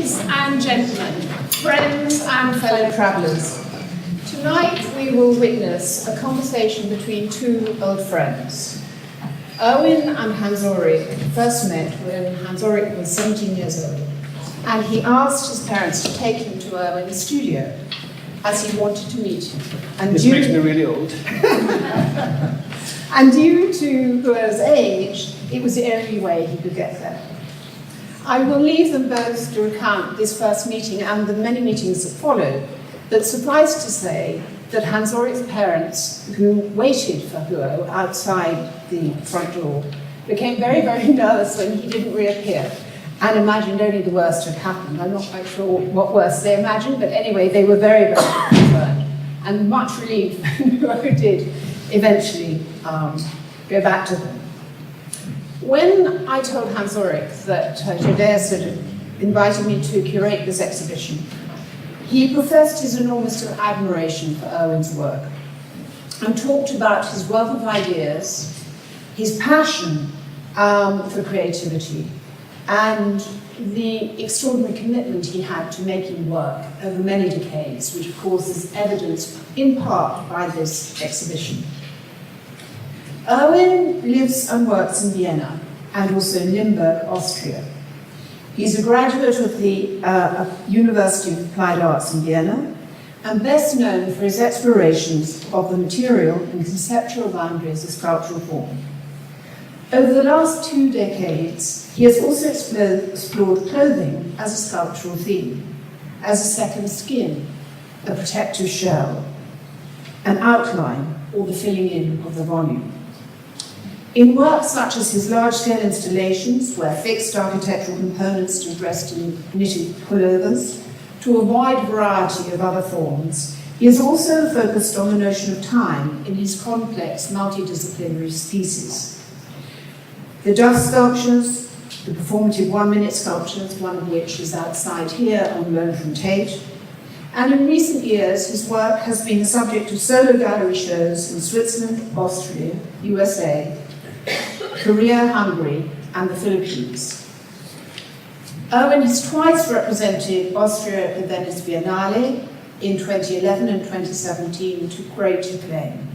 Ladies and gentlemen, friends and fellow travellers, tonight we will witness a conversation between two old friends. Erwin and Hans Ulrich first met when Hans Ulrich was 17 years old, and he asked his parents to take him to Erwin's studio, as he wanted to meet him. And this makes me really old. And due to Huo's age, it was the only way he could get there. I will leave them both to recount this first meeting and the many meetings that followed, but suffice to say that Hans Ulrich's parents, who waited for Huo outside the front door, became very, very nervous when he didn't reappear and imagined only the worst had happened. I'm not quite sure what worse they imagined, but anyway, they were very, very concerned and much relieved when Huo did eventually go back to them. When I told Hans Ulrich that Thaddeus had invited me to curate this exhibition, he professed his enormous admiration for Erwin's work and talked about his wealth of ideas, his passion for creativity, and the extraordinary commitment he had to making work over many decades, which of course is evidenced in part by this exhibition. Erwin lives and works in Vienna and also in Limburg, Austria. He's a graduate of the University of Applied Arts in Vienna and best known for his explorations of the material and conceptual boundaries of sculptural form. Over the last 2 decades, he has also explored clothing as a sculptural theme, as a second skin, a protective shell, an outline, or the filling in of the volume. In works such as his large-scale installations, where fixed architectural components are dressed in knitted pullovers, to a wide variety of other forms, he has also focused on the notion of time in his complex, multidisciplinary pieces. The dust sculptures, the performative one-minute sculptures, one of which is outside here on loan from Tate, and in recent years his work has been the subject of solo gallery shows in Switzerland, Austria, USA, Korea, Hungary, and the Philippines. Erwin has twice represented Austria at the Venice Biennale in 2011 and 2017 to great acclaim.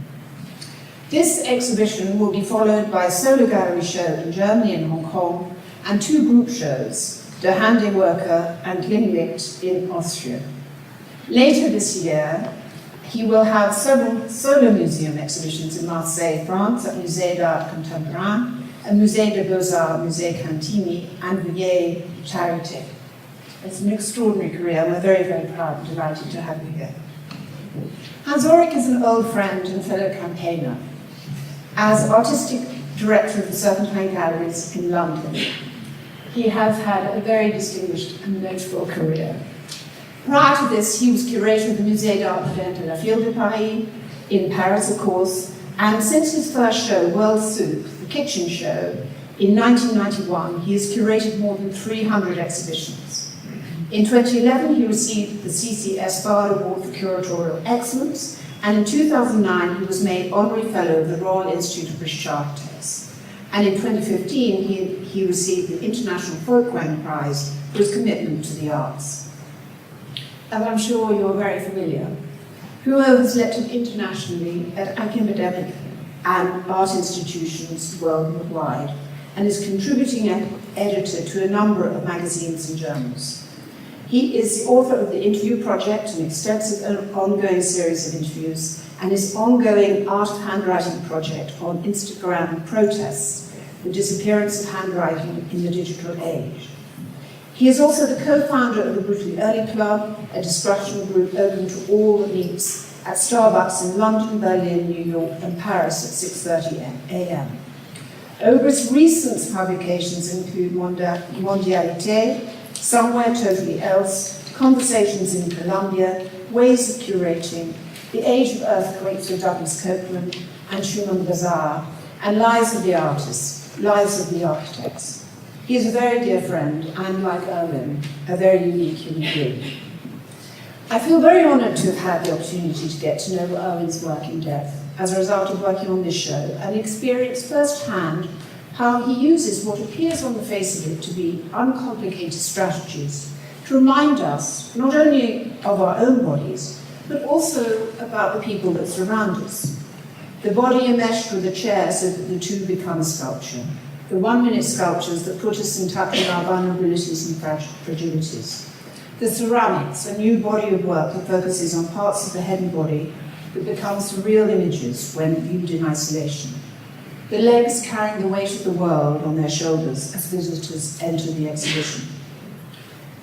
This exhibition will be followed by a solo gallery show in Germany and Hong Kong, and 2 group shows, Der Handewerker and Linglicht in Austria. Later this year, he will have several solo museum exhibitions in Marseille, France, at Musée d'Art Contemporain, and Musée des Beaux-Arts, Musée Cantini, and Vieille Charité. It's an extraordinary career, and we're very, very proud and delighted to have you here. Hans Ulrich is an old friend and fellow campaigner. As artistic director of the Serpentine Galleries in London, he has had a very distinguished and notable career. Prior to this, he was curator of the Musée d'Art Moderne de la Ville de Paris, in Paris, of course, and since his first show, World Soup, the kitchen show, in 1991, he has curated more than 300 exhibitions. In 2011, he received the CCS Bard Award for Curatorial Excellence, and in 2009, he was made Honorary Fellow of the Royal Institute of British Architects. And in 2015, he received the International Folkwang Prize for his commitment to the arts. As I'm sure you're very familiar, Huo has lectured internationally at academic and art institutions worldwide and is contributing editor to a number of magazines and journals. He is the author of the Interview Project, an extensive and ongoing series of interviews, and his ongoing Art of Handwriting project on Instagram protests, the disappearance of handwriting in the digital age. He is also the co-founder of the Brutally Early Club, a discussion group open to all that meets at Starbucks in London, Berlin, New York, and Paris at 6:30 a.m. Obrist's recent publications include Mondialité, Somewhere Totally Else, Conversations in Colombia, Ways of Curating, The Age of Earthquakes with Douglas Copeland and Schumann Bazaar, and Lives of the Artists, Lives of the Architects. He is a very dear friend, and like Erwin, a very unique human being. I feel very honoured to have had the opportunity to get to know Erwin's work in depth as a result of working on this show and experience firsthand how he uses what appears on the face of it to be uncomplicated strategies to remind us not only of our own bodies, but also about the people that surround us. The body enmeshed with the chair so that the two become sculpture. The 1-minute sculptures that put us in touch with our vulnerabilities and fragilities. The ceramics, a new body of work that focuses on parts of the head and body that becomes real images when viewed in isolation. The legs carrying the weight of the world on their shoulders as visitors enter the exhibition.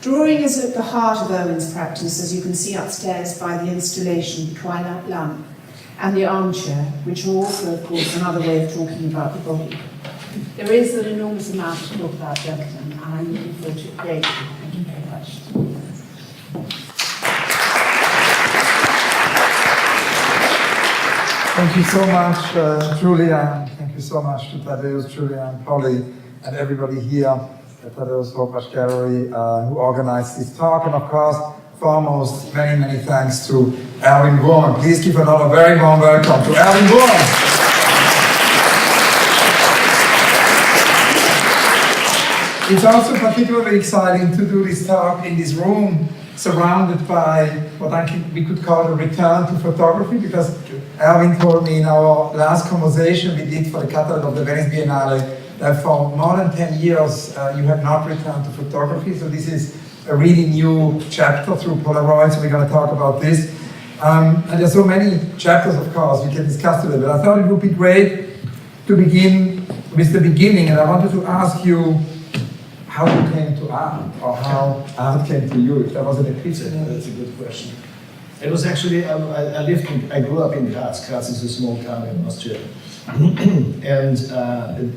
Drawing is at the heart of Erwin's practice, as you can see upstairs by the installation, the twilight lamp, and the armchair, which are also, of course, another way of talking about the body. There is an enormous amount to talk about, gentlemen, and I'm looking forward to it greatly. Thank you very much. Thank you so much, Julia. Thank you so much to Tadeusz, Julia, and Polly, and everybody here at Tadeusz Obrist Gallery who organized this talk. And of course, foremost, many, many thanks to Erwin Wurm. Please give another very warm welcome to Erwin Wurm. It's also particularly exciting to do this talk in this room, surrounded by what we could call a return to photography, because Erwin told me in our last conversation we did for the catalog of the Venice Biennale that for more than 10 years you have not returned to photography. So this is a really new chapter through Polaroids. So we're going to talk about this. And there's so many chapters, of course, we can discuss today, but I thought it would be great to begin with the beginning. And I wanted to ask you how you came to art, or how art came to you, if there was an epiphany. That's a good question. It was actually, I grew up in Graz. Graz is a small town in Austria. And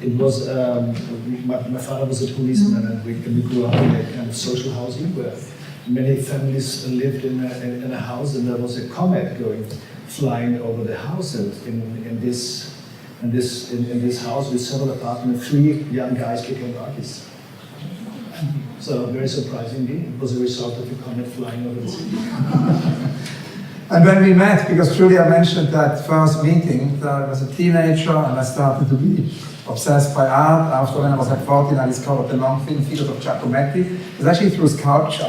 it was, my father was a policeman, and we grew up in a kind of social housing where many families lived in a house, and there was a comet flying over the house. And in this house with several apartments, 3 young guys became artists. So very surprisingly, it was a result of a comet flying over the city. And when we met, because Julia mentioned that first meeting, that I was a teenager and I started to be obsessed by art. After when I was like 14, I discovered the long thin figures of Giacometti. It was actually through sculpture.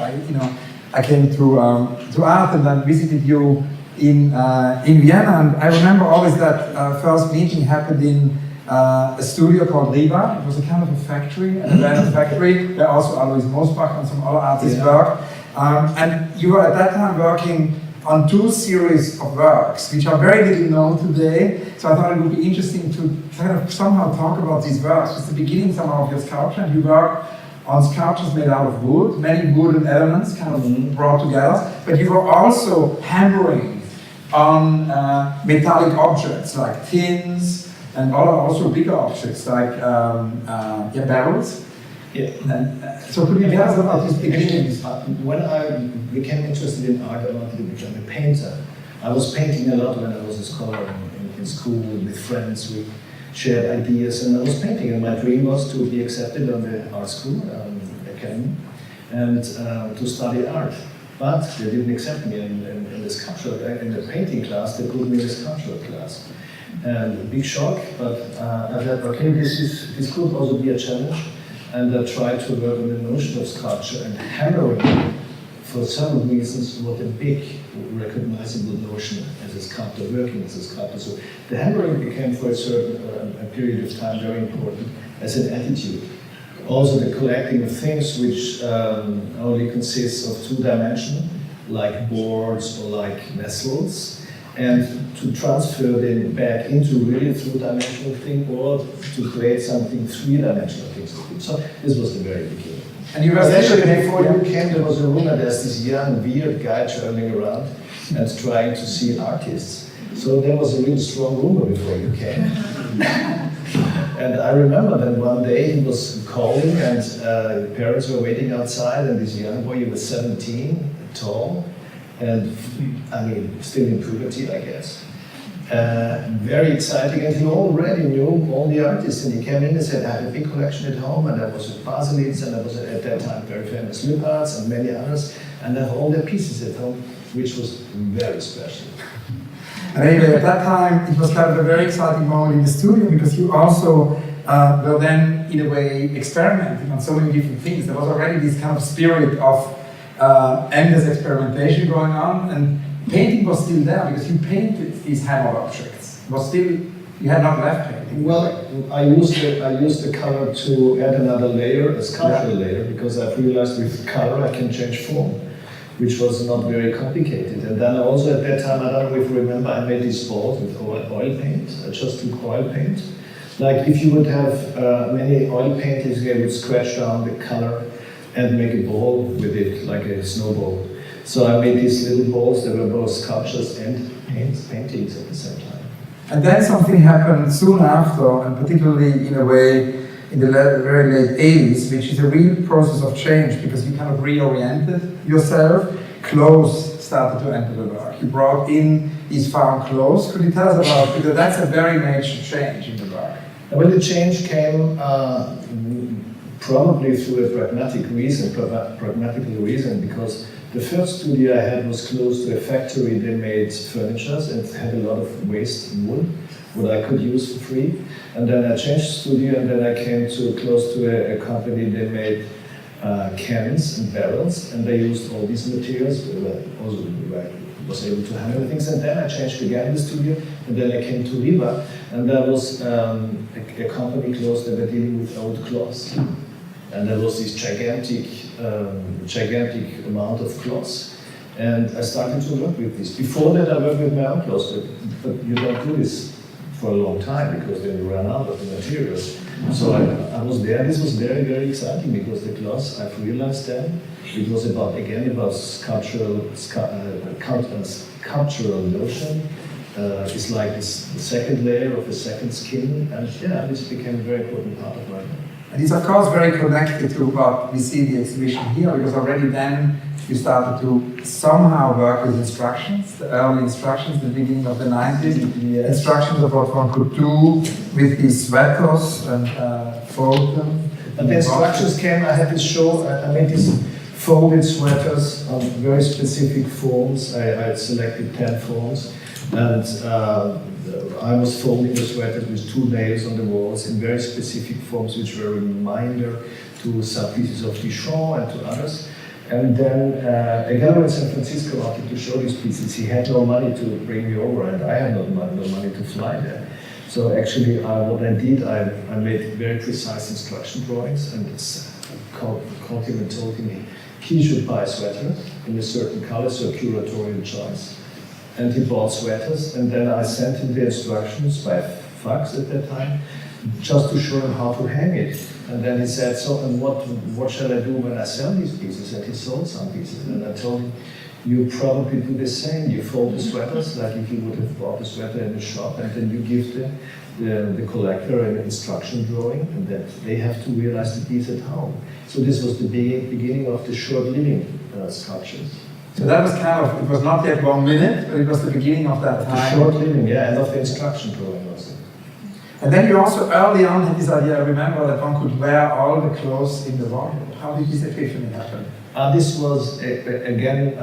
I came to art and then visited you in Vienna. And I remember always that first meeting happened in a studio called Riva. It was a kind of a factory, an abandoned factory, where also Alois Mosbach and some other artists worked. And you were at that time working on 2 series of works, which are very little known today. So I thought it would be interesting to kind of somehow talk about these works. It's the beginning somehow of your sculpture, and you work on sculptures made out of wood, many wooden elements kind of brought together, but you were also hammering on metallic objects like tins, and also bigger objects like barrels. Yeah. And, so could you tell us about these beginnings? When I became interested in art, I wanted to become a painter. I was painting a lot when I was a scholar in school with friends. We shared ideas, and I was painting. And my dream was to be accepted on the art school, academy, and to study art. But they didn't accept me in the sculpture, in the painting class. They put me in the sculpture class. And a big shock, but I thought, okay, this could also be a challenge. And I tried to work on the notion of sculpture and hammering, for several reasons, what a big, recognizable notion as a sculptor, working as a sculptor. So the hammering became, for a certain period of time, very important as an attitude. Also the collecting of things which only consists of 2 dimensions, like boards or like vessels, and to transfer them back into really 2-dimensional thing, or to create something 3-dimensional things. So this was the very beginning. And you were actually, before you came, there was a room, and there's this young, weird guy turning around and trying to see artists. So there was a really strong rumor before you came. And I remember that one day he was calling, and the parents were waiting outside, and this young boy, he was 17, tall, and I mean, still in puberty, I guess. Very exciting, and he already knew all the artists, and he came in and said, I have a big collection at home, and I was at Baselitz, and I was at that time very famous Lippards and many others, and I have all their pieces at home, which was very special. And anyway, at that time, it was kind of a very exciting moment in the studio, because you also were then, in a way, experimenting on so many different things. There was already this kind of spirit of endless experimentation going on, and painting was still there because you painted these hammered objects. It was still, you had not left painting. Well, I used the color to add another layer, a sculptural layer, because I've realized with color I can change form, which was not very complicated. And then also at that time, I don't know if you remember, I made these balls with oil paint. I just took oil paint. Like if you would have many oil paintings, you would scratch down the color and make a ball with it, like a snowball. So I made these little balls that were both sculptures and paintings at the same time. And then something happened soon after, and particularly in a way in the very late 80s, which is a real process of change because you kind of reoriented yourself. Clothes started to enter the work. You brought in these found clothes. Could you tell us about, because that's a very major change in the work. Well, the change came probably through a pragmatical reason, because the first studio I had was close to a factory. They made furniture and had a lot of waste wood, what I could use for free. And then I changed studio, and then I came close to a company. They made cans and barrels, and they used all these materials. Also, I was able to handle things. And then I changed again the studio, and then I came to Riva, and there was a company close that were dealing with old cloths. And there was this gigantic amount of cloths. And I started to work with this. Before that, I worked with my own clothes, but you don't do this for a long time because then you run out of the materials. So I was there. This was very, very exciting because the cloths, I've realized then, it was about sculptural notion. It's like the second layer of a second skin. And yeah, this became a very important part of my life. And it's of course very connected to what we see in the exhibition here, because already then you started to somehow work with instructions, the early instructions, the beginning of the 90s, Yes. Instructions of what one could do with these sweaters and fold them. And the instructions came, I had this show, I made these folded sweaters on very specific forms. I had selected 10 forms, and I was folding the sweaters with 2 nails on the walls in very specific forms, which were a reminder to some pieces of Dijon and to others. And then a gallery in San Francisco wanted to show these pieces. He had no money to bring me over, and I had no money to fly there. So actually, what I did, I made very precise instruction drawings, and called him and told him he should buy a sweater in a certain color, so curatorial choice. And he bought sweaters, and then I sent him the instructions by fax at that time, just to show him how to hang it. And then he said, so, and what shall I do when I sell these pieces? And he sold some pieces, and I told him, you probably do the same. You fold the sweaters, like if you would have bought a sweater in the shop, and then you give the collector an instruction drawing, and that they have to realize the piece at home. So this was the beginning of the short living sculptures. So that was kind of, it was not yet 1 minute, but it was the beginning of that time. The short living, yeah, and of the instruction drawing also. And then you also early on had this idea, I remember, that one could wear all the clothes in the wardrobe. How did this epiphany happen? This was, again,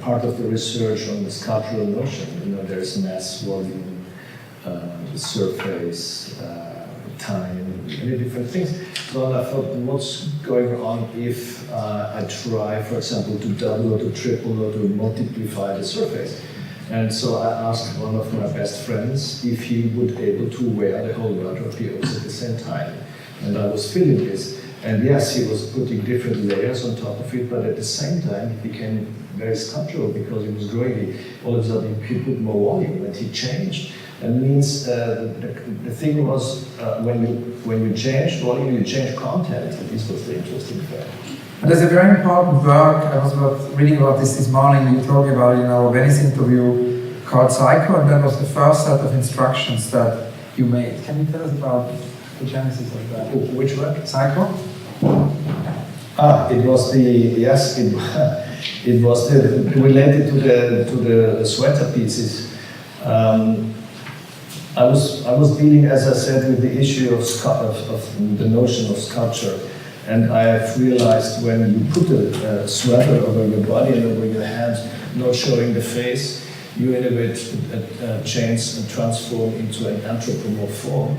part of the research on the sculptural notion. You know, there's mass, volume, surface, time, many different things. So I thought, what's going on if I try, for example, to double or to triple or to multiply the surface? And so I asked one of my best friends if he would be able to wear the whole wardrobe piece at the same time. And I was feeling this. And yes, he was putting different layers on top of it, but at the same time, it became very sculptural because it was growing. All of a sudden, he put more volume, and he changed. And means the thing was when you change volume, you change content. And this was the interesting fact. And there's a very important work. I was reading about this morning. You told me about a Venice interview called Psycho, and that was the first set of instructions that you made. Can you tell us about the genesis of that? Which work? Psycho. It was it was related to the sweater pieces. I was dealing, as I said, with the issue of the notion of sculpture, and I have realized when you put a sweater over your body and over your hands, not showing the face, you in a way change and transform into an anthropomorph form.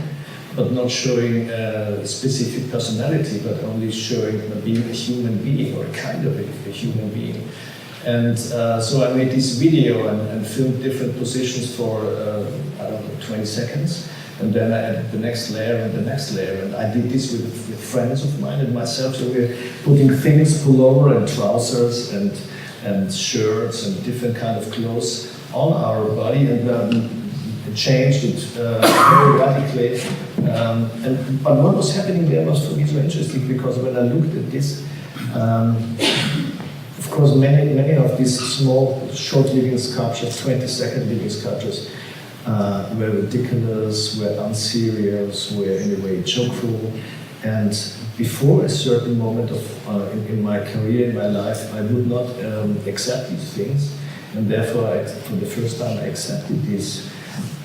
but not showing a specific personality, but only showing being a human being or a kind of a human being. And so I made this video and filmed different positions for, I don't know, 20 seconds. And then I added the next layer and the next layer. And I did this with friends of mine and myself. So we're putting things, pullover and trousers and shirts and different kind of clothes on our body, and changed it very radically. But what was happening there was for me so interesting, because when I looked at this, of course, many of these small, short living sculptures, 20-second living sculptures, were ridiculous, were unserious, were in a way joyful. And before a certain moment in my career, in my life, I would not accept these things. And therefore, for the first time, I accepted these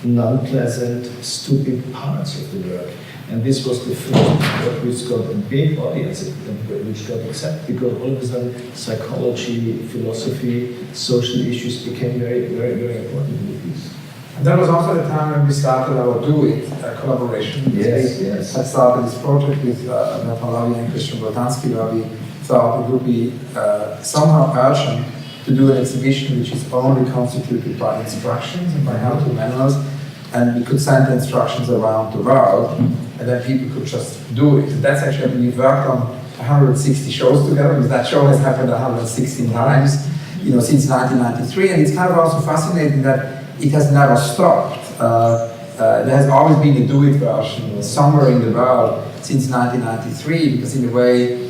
non-pleasant, stupid parts of the work. And this was the first work which got a big audience, which got accepted, because all of a sudden psychology, philosophy, social issues became very, very, very important with this. And that was also the time when we started our Do It collaboration. Yes, we yes. had started this project with Polaroids and Christian Botansky, where we thought it would be somehow urgent to do an exhibition which is only constituted by instructions and by how-to manuals, and we could send the instructions around the world, and then people could just do it. And that's actually, we worked on 160 shows together, because that show has happened 116 times, since 1993, and it's kind of also fascinating that it has never stopped. There has always been a do-it version somewhere in the world since 1993, because in a way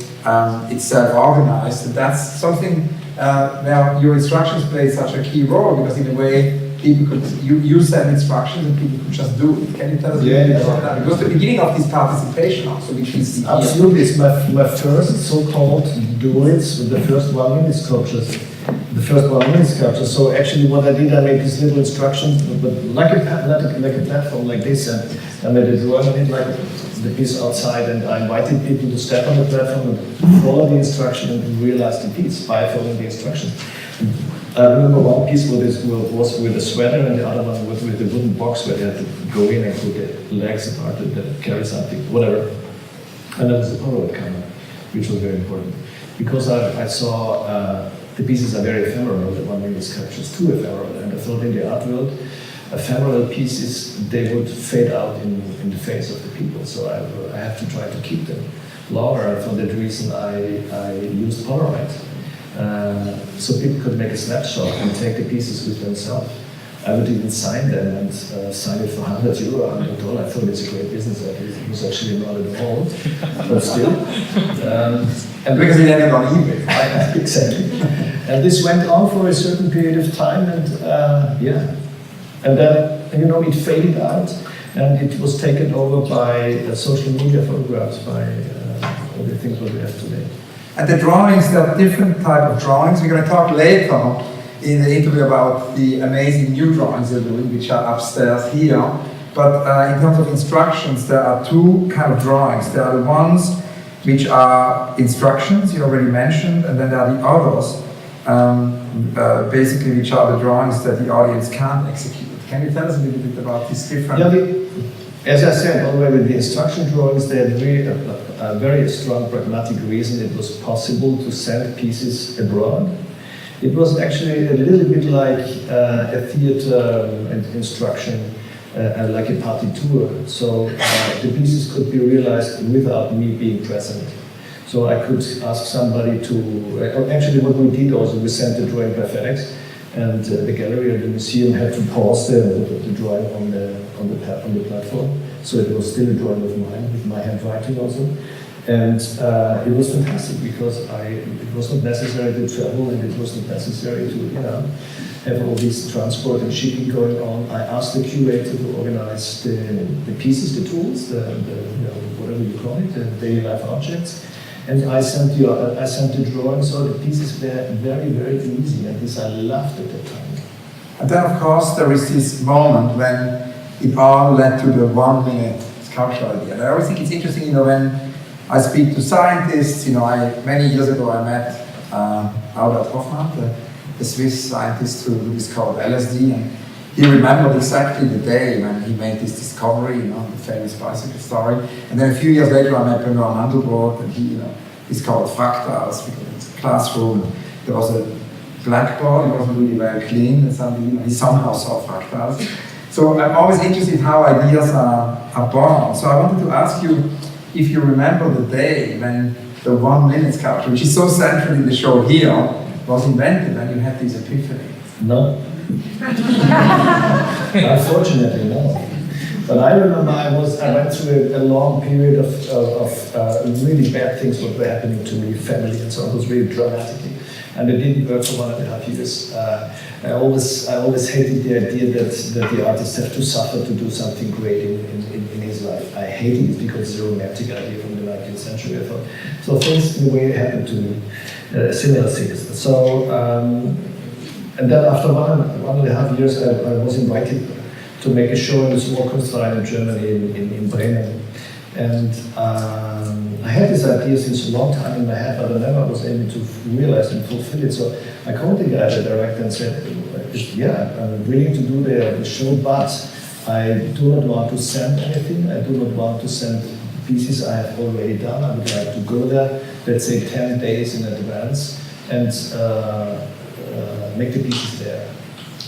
it's self-organized, and that's something where your instructions play such a key role, because in a way people could use them instructions and people could just do it. Can you tell us a bit about that? Because the beginning of this participation also, which we see absolutely, it's my first so-called do-its, the first 1-minute sculptures. The first 1-minute sculpture. So actually what I did, I made these little instructions, but like a platform like this, and I made a drawing on it like the piece outside, and I invited people to step on the platform and follow the instruction and realize the piece by following the instruction. I remember one piece was with a sweater, and the other one was with the wooden box where they had to go in and put the legs apart and carry something, whatever. And that was the Polaroid camera, which was very important. Because I saw the pieces are very ephemeral, the 1-minute sculptures too ephemeral, and I thought in the art world, ephemeral pieces, they would fade out in the face of the people, so I have to try to keep them longer, and for that reason I used Polaroid. So people could make a snapshot and take the pieces with themselves. I would even sign them and sign it for €100, $100. I thought it's a great business idea. It was actually not at all, but still. And because it ended on eBay. Exactly. And this went on for a certain period of time, and and then it faded out, and it was taken over by social media photographs, by all the things that we have today. And the drawings, there are different type of drawings. We're going to talk later in the interview about the amazing new drawings you're doing, which are upstairs here. But in terms of instructions, there are two kind of drawings. There are the ones which are instructions, you already mentioned, and then there are the others, basically, which are the drawings that the audience can't execute. Can you tell us a little bit about this different? Yeah, as I said already, the instruction drawings, they had really a very strong pragmatic reason. It was possible to send pieces abroad. It was actually a little bit like a theater instruction, like a partitur. So the pieces could be realized without me being present. So I could ask somebody to, actually what we did also, we sent the drawing by FedEx, and the gallery or the museum had to pause the drawing on the platform. So it was still a drawing of mine, with my handwriting also. And it was fantastic, because it was not necessary to travel, and it was not necessary to have all this transport and shipping going on. I asked the curator to organize the pieces, the tools, whatever you call it, the daily life objects. And I sent the drawings, so the pieces were very, very easy, and this I loved at the time. And then, of course, there is this moment when it all led to the 1-minute sculpture idea. And I always think it's interesting, when I speak to scientists, many years ago I met Albert Hofmann, the Swiss scientist who discovered LSD, and he remembered exactly the day when he made this discovery, the famous bicycle story. And then a few years later, I met Benoit Mandelbrot, and he, discovered fractals because in the classroom there was a blackboard. It wasn't really very clean, and suddenly he somehow saw fractals. So I'm always interested how ideas are born. So I wanted to ask you if you remember the day when the 1 minute sculpture, which is so central in the show here, was invented, and you had this epiphany. No. Unfortunately, no. But I remember I went through a long period of really bad things that were happening to me, family and so on. It was really dramatic. And it didn't work for 1.5 years. I always hated the idea that the artists have to suffer to do something great in his life. I hated it because it's a romantic idea from the 19th century, I thought. So things, in a way, happened to me, similar things. So, and then after 1.5 years, I was invited to make a show in the small Kunstverein in Germany, in Bremen. And I had this idea since a long time in my head, but I never was able to realize and fulfill it. So I called the guy, the director, and said, yeah, I'm willing to do the show, but I do not want to send anything. I do not want to send pieces I have already done. I would like to go there, let's say 10 days in advance, and make the pieces there.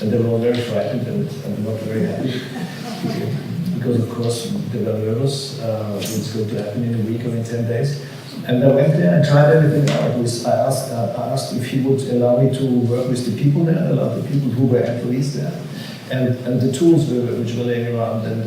And they were all very frightened and not very happy. Because of course they were nervous, what's going to happen in a week or in 10 days. And I went there and tried everything out. I asked if he would allow me to work with the people there, a lot of people who were employees there, and the tools which were laying around. And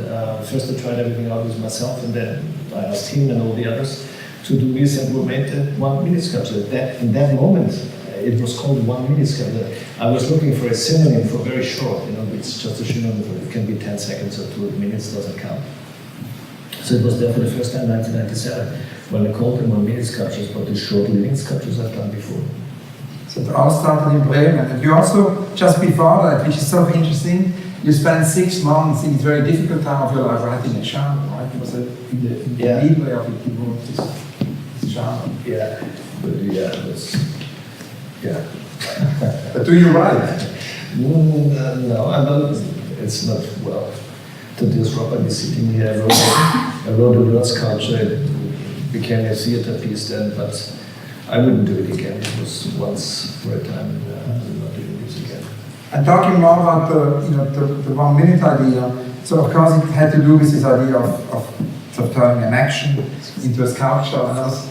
first I tried everything out with myself, and then I asked him and all the others to do this, and we made the 1 minute sculpture. In that moment, it was called 1 minute sculpture. I was looking for a synonym for very short, it's just a synonym for, it can be 10 seconds or 2 minutes, doesn't count. So it was there for the first time in 1997, when I called them 1 minute sculptures, but the short living sculptures I've done before. So it all started in Bremen. And you also, just before that, which is so interesting, you spent 6 months in this very difficult time of your life writing a genre, right? It was in the midway of it, you wrote this genre. Yeah, yeah. But do you write? No, I'm not. It's not, well, today's Robert is sitting here. I wrote a word sculpture. It became a theater piece then, but I wouldn't do it again. It was once for a time, and I'm not doing this again. And talking more about the 1 minute idea, so of course it had to do with this idea of turning an action into a sculpture. And I was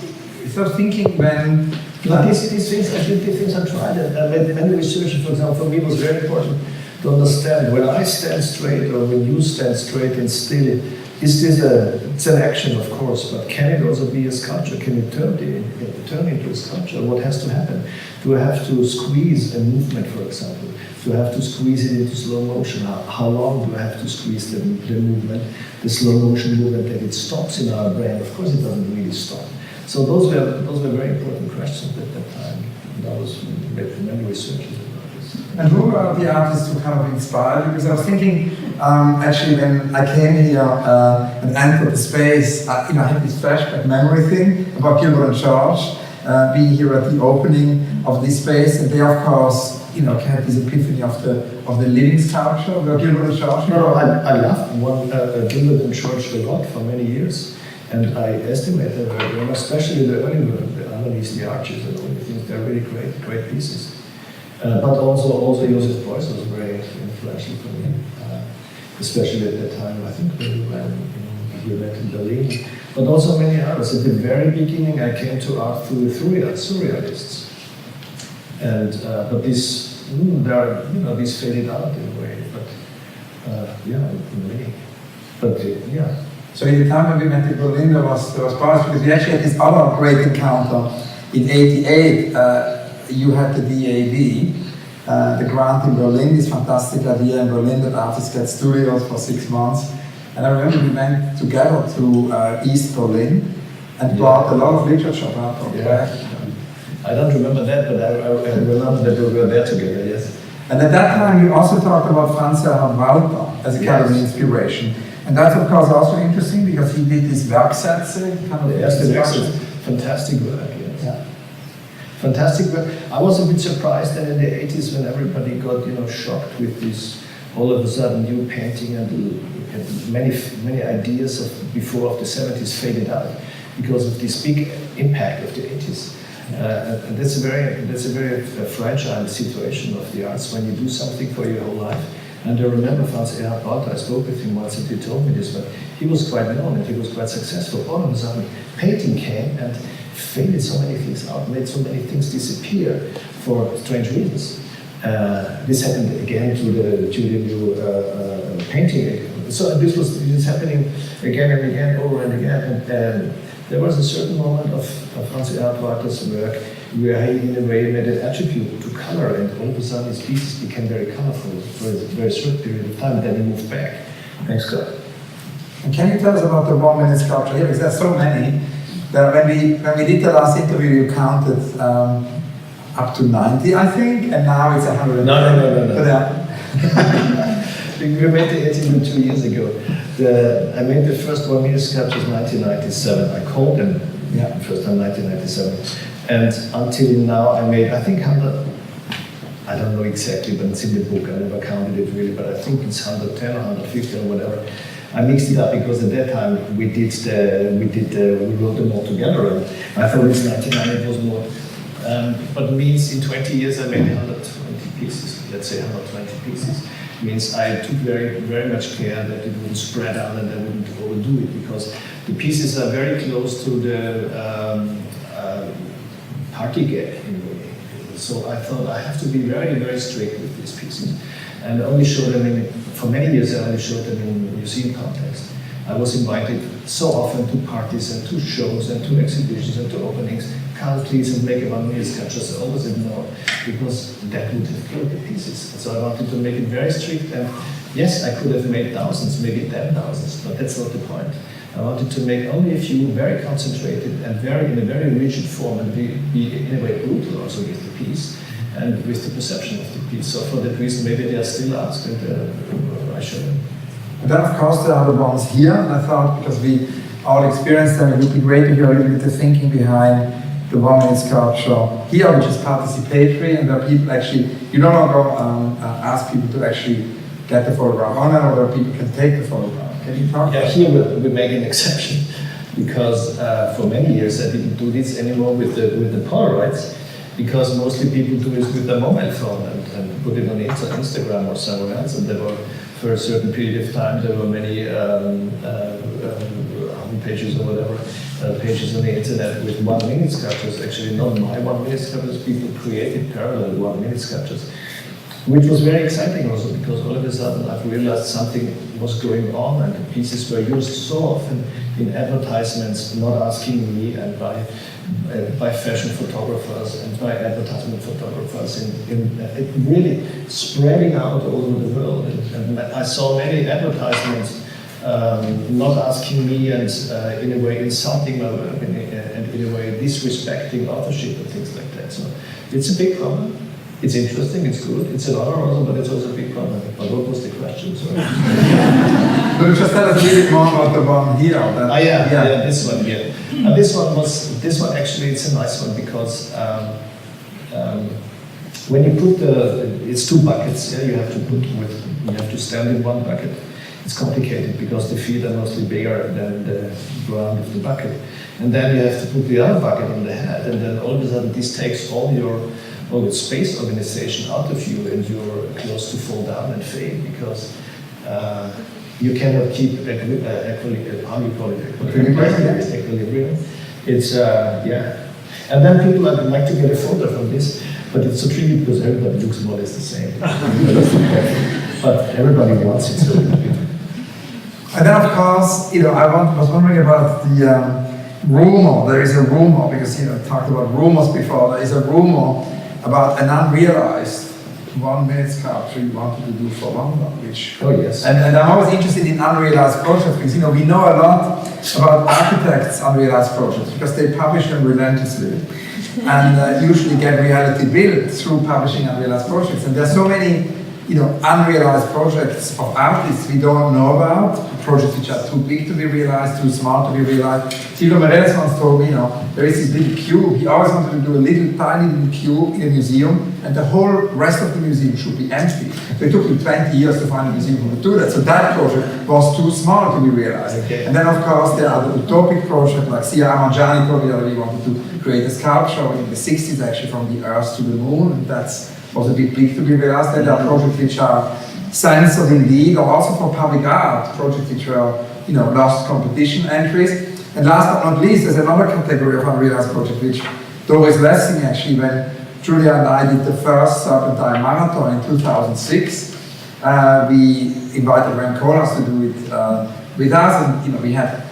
sort of thinking when. But these things, I think the things I tried, and many researchers, for example, for me it was very important to understand when I stand straight or when you stand straight and still, it's an action, of course, but can it also be a sculpture? Can it turn into a sculpture? What has to happen? Do I have to squeeze a movement, for example? Do I have to squeeze it into slow motion? How long do I have to squeeze the movement, the slow motion movement that it stops in our brain? Of course it doesn't really stop. So those were very important questions at that time. And I was making many researches about this. And who were the artists who kind of inspired you? Because I was thinking, actually, when I came here and entered the space, I had this flashback memory thing about Gilbert and George being here at the opening of this space, and they, of course, had this epiphany of the living sculpture. Were Gilbert and George? No, I loved Gilbert and George a lot for many years. And I estimated, especially the early work, the underneath the arches and all the things, they're really great pieces. But also Josef Beuys was very influential for me, especially at that time, I think, when we went to Berlin. But also many others. At the very beginning, I came to art through the surrealists. And, but these faded out in a way, but in many. But yeah. So in the time when we went to Berlin, there was Beuys, because we actually had this other great encounter. In '88, you had the DAB, the grant in Berlin, this fantastic idea in Berlin that artists get studios for 6 months. And I remember we went together to East Berlin and brought a lot of literature out of there. I don't remember that, but I remember that we were there together, yes. And at that time, you also talked about Franz Erhard Walter as a kind of inspiration. And that's, of course, also interesting because he did this Werksätze, kind of fantastic work, yes. Yeah. Fantastic work. I was a bit surprised that in the 80s when everybody got, shocked with these all of a sudden new painting and many ideas of before of the 70s faded out because of this big impact of the 80s. And that's a very fragile situation of the arts when you do something for your whole life. And I remember Hans Ulrich Obrist, I spoke with him once and he told me this, but he was quite known and he was quite successful. All of a sudden, painting came and faded so many things out, made so many things disappear for strange reasons. This happened again to the new painting. So this is happening again and again, over and again. And there was a certain moment of Hans Ulrich Obrist's work where he, in a way, made an attribute to color, and all of a sudden his pieces became very colorful for a very short period of time. Then he moved back. Thanks, God. And can you tell us about the 1 minute sculpture here? Because there's so many. When we did the last interview, you counted up to 90, I think, and now it's 100. No. We made the interview 2 years ago. I made the first 1 minute sculptures in 1997. I called them first time 1997. And until now I made, I think 100, I don't know exactly, but it's in the book, I never counted it really, but I think it's 110 or 150 or whatever. I mixed it up because at that time we wrote them all together, and I thought it's 99, it was more. But it means in 20 years I made 120 pieces, let's say 120 pieces. It means I took very much care that it wouldn't spread out and I wouldn't overdo it, because the pieces are very close to the party gap in a way. So I thought I have to be very strict with these pieces. And I only show them for many years I only showed them in museum context. I was invited so often to parties and to shows and to exhibitions and to openings. Can't please and make a 1 minute sculpture. So I always said no, because that would have killed the pieces. So I wanted to make it very strict, and yes, I could have made thousands, maybe 10,000, but that's not the point. I wanted to make only a few, very concentrated and in a very rigid form, and be in a way brutal also with the piece and with the perception of the piece. So for that reason, maybe they are still asked, and I show them. And then of course there are the ones here, and I thought, because we all experienced them, it would be great to hear a little bit the thinking behind the 1 minute sculpture here, which is participatory, and where people actually, you no longer ask people to actually get the photograph on, or where people can take the photograph. Can you talk? Yeah, here we make an exception, because for many years I didn't do this anymore with the Polaroids, because mostly people do this with their mobile phone and put it on Instagram or somewhere else, and there were, for a certain period of time, there were many pages or whatever, pages on the internet with 1 minute sculptures. Actually not my 1 minute sculptures, people created parallel 1 minute sculptures, which was very exciting also, because all of a sudden I've realized something was going on, and the pieces were used so often in advertisements, not asking me, and by fashion photographers and by advertisement photographers, in really spreading out all over the world. And I saw many advertisements not asking me, and in a way insulting my work, and in a way disrespecting authorship and things like that. So it's a big problem. It's interesting, it's good, it's an honor also, but it's also a big problem. But what was the question? Sorry. Could you just tell us a little bit more about the one here? Yeah, this one here. This one actually, it's a nice one, because when you put it's 2 buckets. Yeah, you have to stand in 1 bucket. It's complicated because the feet are mostly bigger than the ground of the bucket, and then you have to put the other bucket on the head, and then all of a sudden this takes all the space organization out of you, and you're close to fall down and fade, because you cannot keep equilibrium. It's and then people like to get a photo from this, but it's so tricky because everybody looks more or less the same. But everybody wants it. So. And then, of course, I was wondering about the rumor. There is a rumor, because talked about rumors before. There is a rumor about an unrealized 1 minute sculpture you wanted to do for London, which... Oh, yes. And I'm always interested in unrealized projects, because we know a lot about architects' unrealized projects, because they publish them relentlessly, and usually get reality built through publishing unrealized projects. And there's so many unrealized projects of artists we don't know about, projects which are too big to be realized, too small to be realized. Silvio Meirelles once told me, there is this little cube. He always wanted to do a tiny little cube in a museum, and the whole rest of the museum should be empty. So it took him 20 years to find a museum who would do that. So that project was too small to be realized. Okay. And then, of course, there are the utopic projects, like Sia Amanjani told me that we wanted to create a sculpture in the 60s, actually, from the Earth to the Moon, and that's was a bit big to be realized. There are projects which are censored indeed, or also for public art, projects which were, lost competition entries. And last but not least, there's another category of unrealized project, which Doris Lessing actually, when Julia and I did the first Serpentine Marathon in 2006, we invited Ren Koolhaas to do it with us, and we had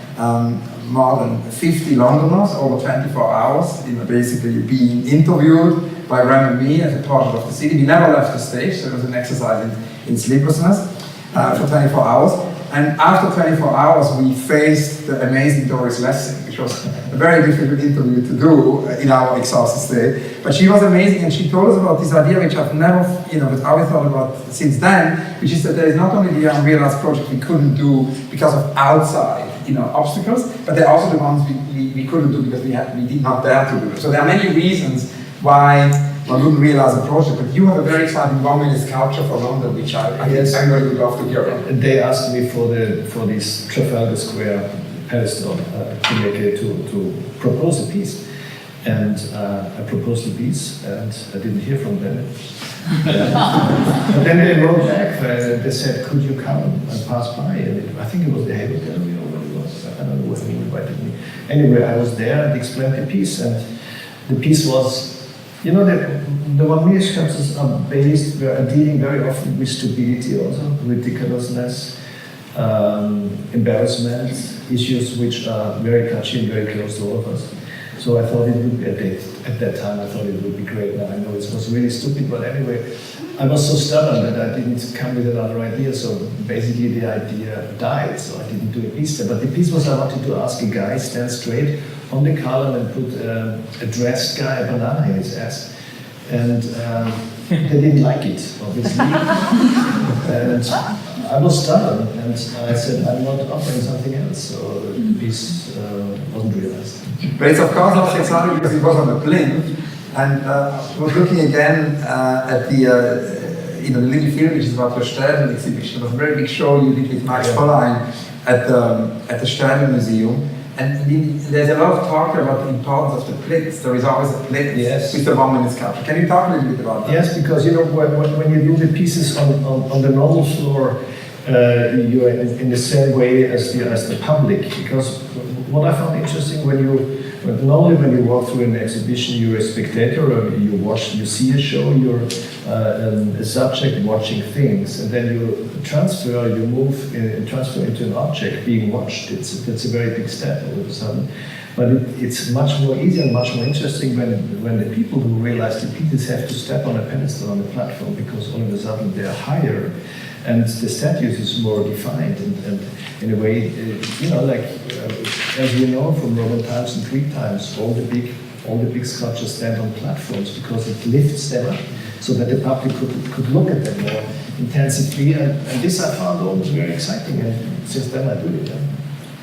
more than 50 Londoners over 24 hours, basically being interviewed by Ren and me as a portrait of the city. We never left the stage, so it was an exercise in sleeplessness for 24 hours. And after 24 hours, we faced the amazing Doris Lessing, which was a very difficult interview to do in our exhausted state. But she was amazing, and she told us about this idea, which I've never, but I always thought about since then, which is that there is not only the unrealized project we couldn't do because of outside, obstacles, but they're also the ones we couldn't do because we did not dare to do it. So there are many reasons why one wouldn't realize a project, but you have a very exciting 1-minute sculpture for London, which I think everybody would love to hear about. They asked me for this Trafalgar Square pedestal to propose a piece, and I proposed a piece, and I didn't hear from them. But then they wrote back. They said, "Could you come and pass by?" And I think it was the Halo Gallery or what it was. I don't know whether he invited me. Anyway, I was there and explained the piece, and the piece was. The 1-minute sculptures are dealing very often with stupidity also, ridiculousness, embarrassment, issues which are very touchy and very close to all of us. So I thought it would be, at that time, I thought it would be great. Now I know it was really stupid, but anyway, I was so stubborn that I didn't come with another idea, so basically the idea died, so I didn't do a piece there. But the piece was I wanted to ask a guy stand straight on the column and put a dressed guy, a banana in his ass. And they didn't like it, obviously. And I was stubborn, and I said, I'm not offering something else, so the piece wasn't realized. But it's of course not exciting because it was on a plinth, and we're looking again at the little film which is about the Städel exhibition. It was a very big show you did with Max Fräulein at the Städel Museum. And there's a lot of talk about the importance of the plinths. There is always a plinth with the 1-minute sculpture. Can you talk a little bit about that? Yes, because when you do the pieces on the normal floor, you're in the same way as the public. Because what I found interesting normally when you walk through an exhibition, you're a spectator, or you see a show, you're a subject watching things, and then you transfer into an object being watched. That's a very big step all of a sudden. But it's much more easy and much more interesting when the people who realize the pieces have to step on a pedestal on the platform, because all of a sudden they're higher and the statues is more defined, and in a way, as you know from Roman times and Greek times, all the big sculptures stand on platforms because it lifts them up so that the public could look at them more intensively, and this I found always very exciting, and since then I do it. Yeah.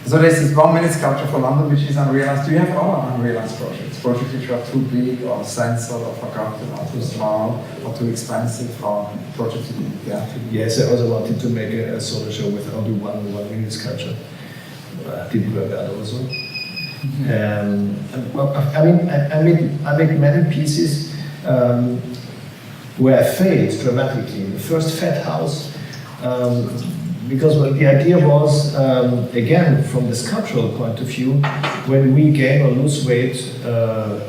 So there's this 1-minute sculpture for London which is unrealized. Do you have other unrealized projects? Projects which are too big or censored or forgotten or too small or too expensive, or projects you didn't dare to do? Yes, I also wanted to make a solo show with only 1-minute sculpture. Didn't work out also. I make many pieces where I failed dramatically. The first Fat House, because the idea was, again, from the sculptural point of view, when we gain or lose weight,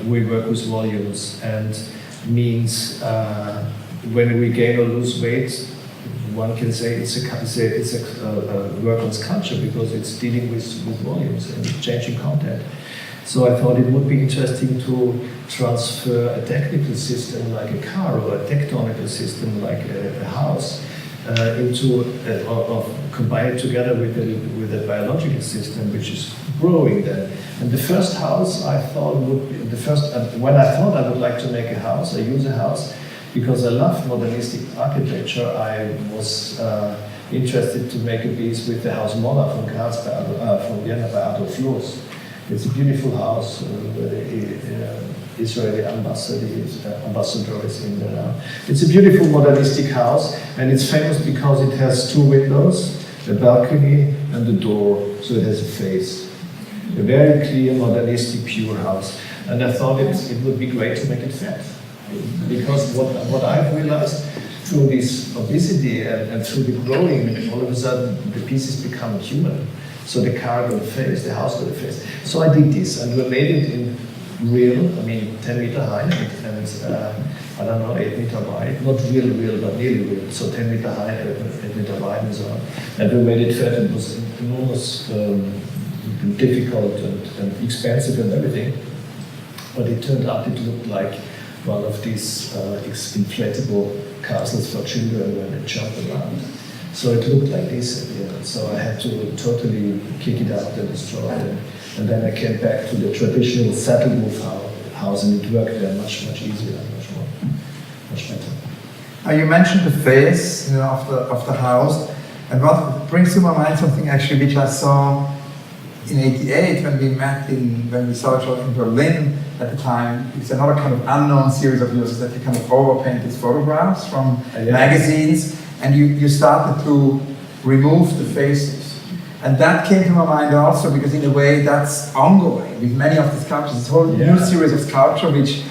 we work with volumes, and means when we gain or lose weight, one can say it's a work on sculpture because it's dealing with volumes and changing content. So I thought it would be interesting to transfer a technical system like a car or a tectonical system like a house or combine it together with a biological system which is growing then. And the first house I thought would be when I thought I would like to make a house, I use a house, because I loved modernistic architecture, I was interested to make a piece with the Haus Moller from from Vienna by Adolf Loos. It's a beautiful house where the Israeli ambassador is in there now. It's a beautiful modernistic house, and it's famous because it has 2 windows, a balcony and a door, so it has a face. A very clear, modernistic, pure house. And I thought it would be great to make it fat. Because what I've realized through this obesity and through the growing, all of a sudden the pieces become human. So the car got a face, the house got a face. So I did this, and we made it in real, 10 meter high, and I don't know, 8 meter wide. Not real, but nearly real. So 10 meter high, 8 meter wide and so on. And we made it fat. It was enormous, difficult and expensive and everything. But it turned out it looked like one of these inflatable castles for children when they jump around. So it looked like this at the end. So I had to totally kick it out and destroy it. And then I came back to the traditional saddle roof house, and it worked there much easier, much better. Now you mentioned the face, of the house, and what brings to my mind something actually which I saw in '88 when we saw each other in Berlin at the time. It's another kind of unknown series of yours that you kind of overpainted photographs from magazines, and you started to remove the faces. And that came to my mind also because in a way that's ongoing with many of the sculptures. This whole new series of sculpture which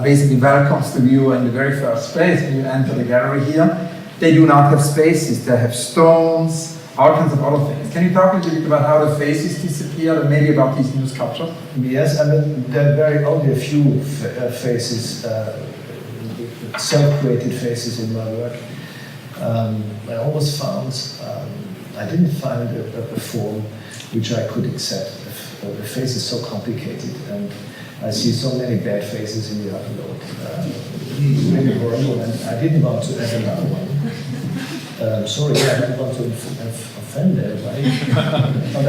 basically welcomes the viewer in the very first place when you enter the gallery here. They do not have spaces, they have stones, all kinds of other things. Can you talk a little bit about how the faces disappeared and maybe about these new sculptures? Yes, there are only a few faces, self-created faces in my work. I almost found, I didn't find a form which I could accept. The face is so complicated, and I see so many bad faces in the art world. Really horrible, and I didn't want to add another one. Sorry, I don't want to offend everybody, but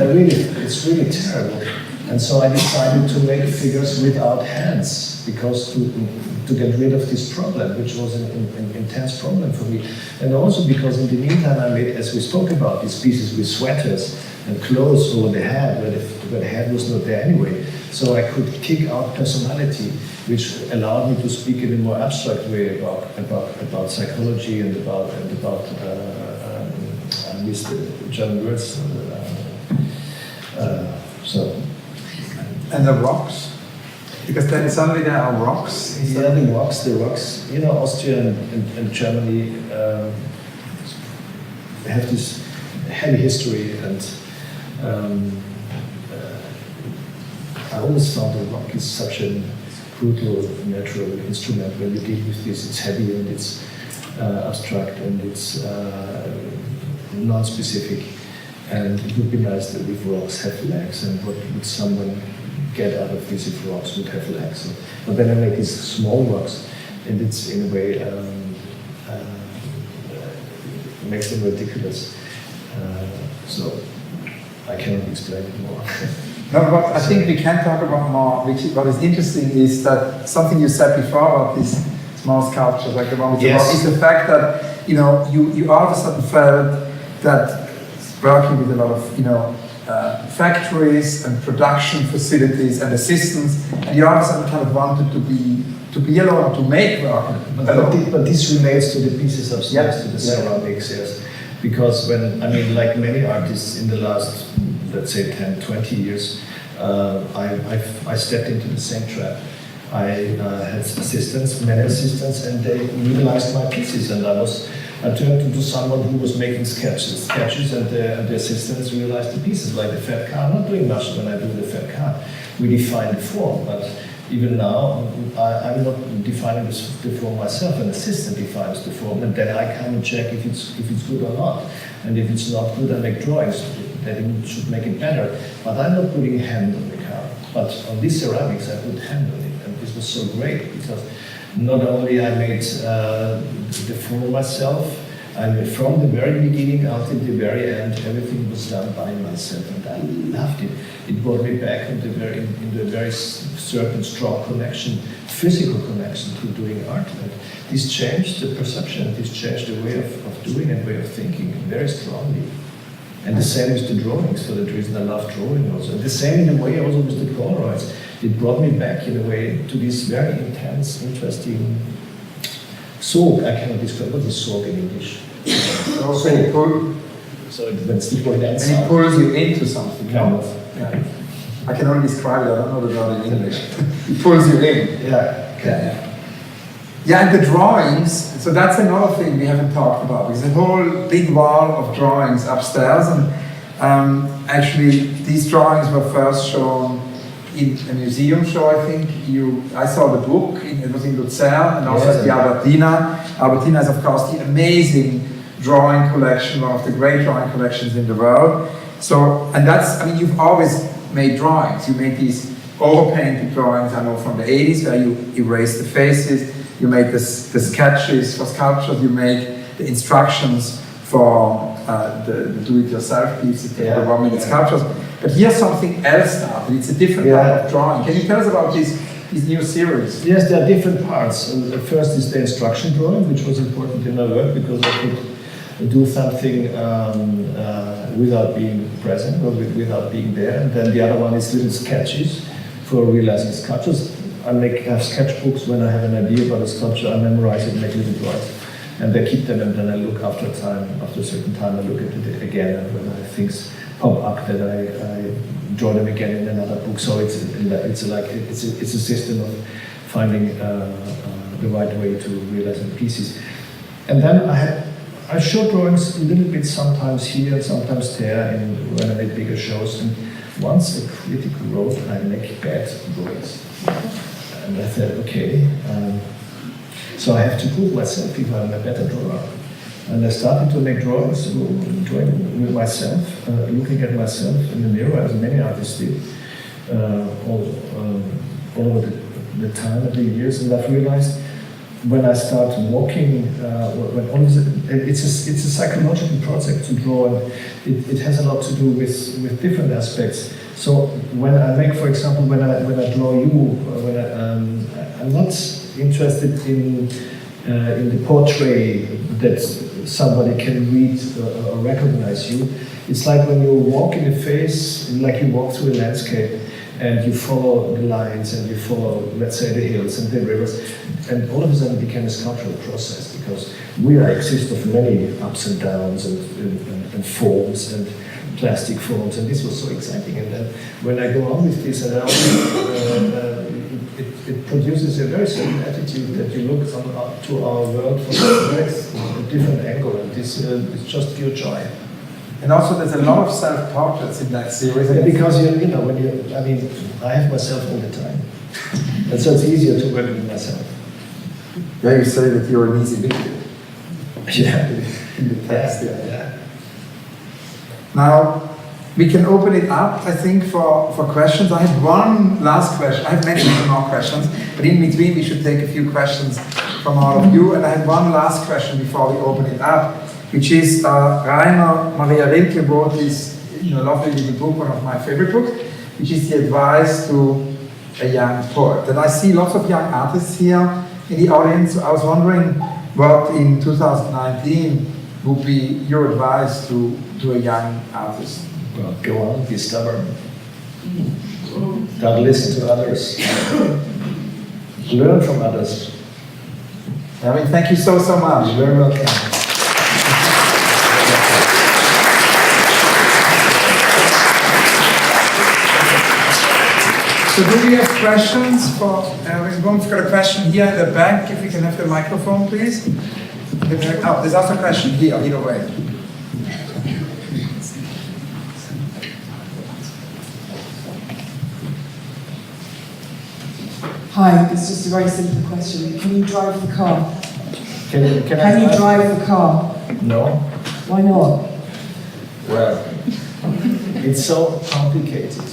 it's really terrible. And so I decided to make figures without hands, because to get rid of this problem, which was an intense problem for me. And also because in the meantime I made, as we spoke about, these pieces with sweaters and clothes over the head, where the head was not there anyway. So I could kick out personality, which allowed me to speak in a more abstract way about psychology and about I missed the German words. And the rocks? Because then suddenly there are rocks. Yeah, the rocks. You know, Austria and Germany have this heavy history, and I always found the rock is such a brutal natural instrument. When you deal with this, it's heavy and it's abstract and it's non-specific. And it would be nice that if rocks have legs, and what would someone get out of this if rocks would have legs? But then I make these small rocks, and it's in a way makes them ridiculous. So I cannot explain it more. No, but I think we can talk about more. What is interesting is that something you said before about these small sculptures, like the one with the rock, is the fact that you all of a sudden felt that working with a lot of factories and production facilities and assistants, and you all of a sudden kind of wanted to be alone, to make work. But this relates to the pieces upstairs, to the ceramics, yes. Because like many artists in the last, let's say, 10, 20 years, I stepped into the same trap. I had many assistants, and they utilized my pieces, and I turned into someone who was making sketches, and the assistants realized the pieces, like the fat car. I'm not doing much when I do the fat car. We define the form, but even now, I'm not defining the form myself. An assistant defines the form, and then I come and check if it's good or not. And if it's not good, I make drawings that it should make it better. But I'm not putting a hand on the car. But on these ceramics, I put hand on it, and this was so great because not only I made the form myself, And from the very beginning until the very end, everything was done by myself, and I loved it. It brought me back into a very certain strong connection, physical connection to doing art. And this changed the perception, this changed the way of doing and way of thinking very strongly. And the same with the drawings, for that reason I love drawing also. And the same in a way also with the Polaroids. It brought me back in a way to this very intense, interesting soak. I cannot describe what is soak in English. So it pulls you into something. Kind of. Yeah. I can only describe it, I don't know the word in English. It pulls you in. Yeah. Okay. Yeah, and the drawings, so that's another thing we haven't talked about. There's a whole big wall of drawings upstairs, and actually these drawings were first shown in a museum show, I think. I saw the book, it was in Luzern, and also at the Albertina. Albertina is, of course, the amazing drawing collection, one of the great drawing collections in the world. So, and that's, I mean, you've always made drawings. You made these overpainted drawings, I know, from the 80s, where you erase the faces. You make the sketches for sculptures, you make the instructions for the do-it-yourself pieces, the 1-minute sculptures. But here's something else started. It's a different type of drawing. Can you tell us about these new series? Yes, there are different parts. The first is the instruction drawing, which was important in my work because I could do something without being present or without being there. And then the other one is little sketches for realizing sculptures. I have sketchbooks when I have an idea about a sculpture, I memorize it, make little drawings, and I keep them, and then I look after a certain time, I look at it again, and when things pop up, that I draw them again in another book. So it's a system of finding the right way to realize the pieces. And then I show drawings a little bit, sometimes here and sometimes there, when I make bigger shows. And once a critic wrote, I make bad drawings. And I thought, okay, so I have to prove myself if I'm a better drawer. And I started to make drawings, drawing with myself, looking at myself in the mirror, as many artists did, all over the time of the years. And I've realized when I start walking, it's a psychological project to draw, and it has a lot to do with different aspects. So when I make, for example, when I draw you, I'm not interested in the portrait that somebody can read or recognize you. It's like when you walk in a face, like you walk through a landscape, and you follow the lines, and you follow, let's say, the hills and the rivers, and all of a sudden it became a sculptural process, because we exist of many ups and downs and forms and plastic forms, and this was so exciting. And then when I go on with this, and it produces a very certain attitude that you look to our world from a very different angle, and this is just pure joy. And also there's a lot of self-portraits in that series. Yeah, because I have myself all the time. And so it's easier to work with myself. Yeah, you say that you're an easy victim. Yeah. In the text, yeah. Now, we can open it up, I think, for questions. I have one last question. I have many more questions, but in between we should take a few questions from all of you. And I have one last question before we open it up, which is Rainer Maria Rilke wrote this lovely little book, one of my favorite books, which is the advice to a young poet. And I see lots of young artists here in the audience. So I was wondering what in 2019 would be your advice to a young artist? Well, go on, be stubborn. Don't listen to others. Learn from others. Erwin, thank you so much. You're very welcome. So do we have questions for Erwin Wurm? We've got a question here in the back. If we can have the microphone, please. Oh, there's also a question here, either way. Hi, it's just a very simple question. Can you drive the car? Can you drive the car? No. Why not? Well, it's so complicated.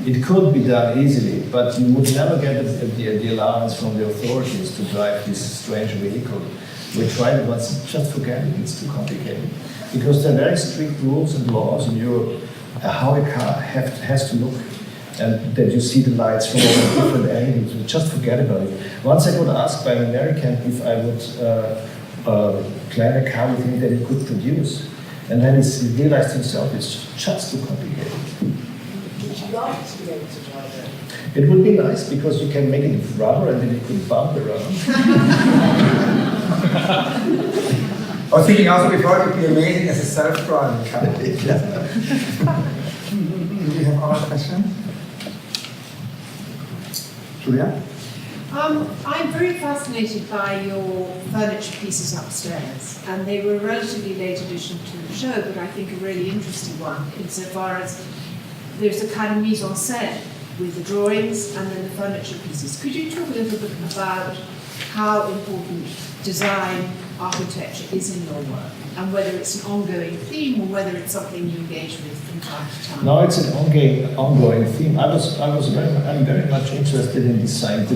It could be done easily, but you would never get the allowance from the authorities to drive this strange vehicle. We tried it once, just forget it, it's too complicated. Because there are very strict rules and laws in Europe how a car has to look, and that you see the lights from all different angles. Just forget about it. Once I got asked by an American if I would plan a car with him that he could produce, and then he realized himself it's just too complicated. Would you like to be able to drive it? It would be nice because you can make it with rubber and then you could bump around. I was thinking also before it would be amazing as a self-driving car. Do we have other questions? Julia? I'm very fascinated by your furniture pieces upstairs, and they were a relatively late addition to the show, but I think a really interesting one, insofar as there's a kind of mise en scène with the drawings and then the furniture pieces. Could you talk a little bit about how important design architecture is in your work, and whether it's an ongoing theme or whether it's something you engage with from time to time? No, it's an ongoing theme. I'm very much interested in design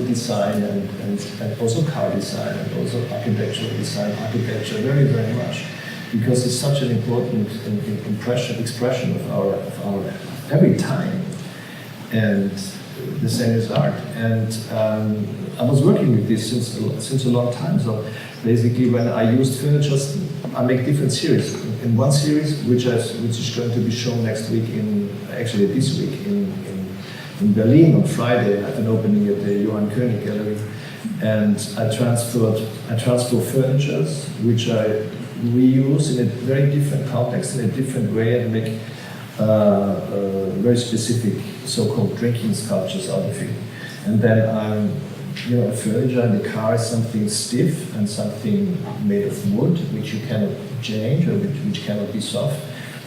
and also car design and also architectural design, architecture very, very much, because it's such an important expression of our every time, and the same is art. And I was working with this since a long time. So basically, when I used furniture, I make different series. In one series, which is going to be shown next week this week in Berlin on Friday, I have an opening at the Johann König Gallery, and I transfer furnitures which I reuse in a very different context, in a different way, and make very specific so-called drinking sculptures out of it. And then a furniture in the car is something stiff and something made of wood, which you cannot change or which cannot be soft.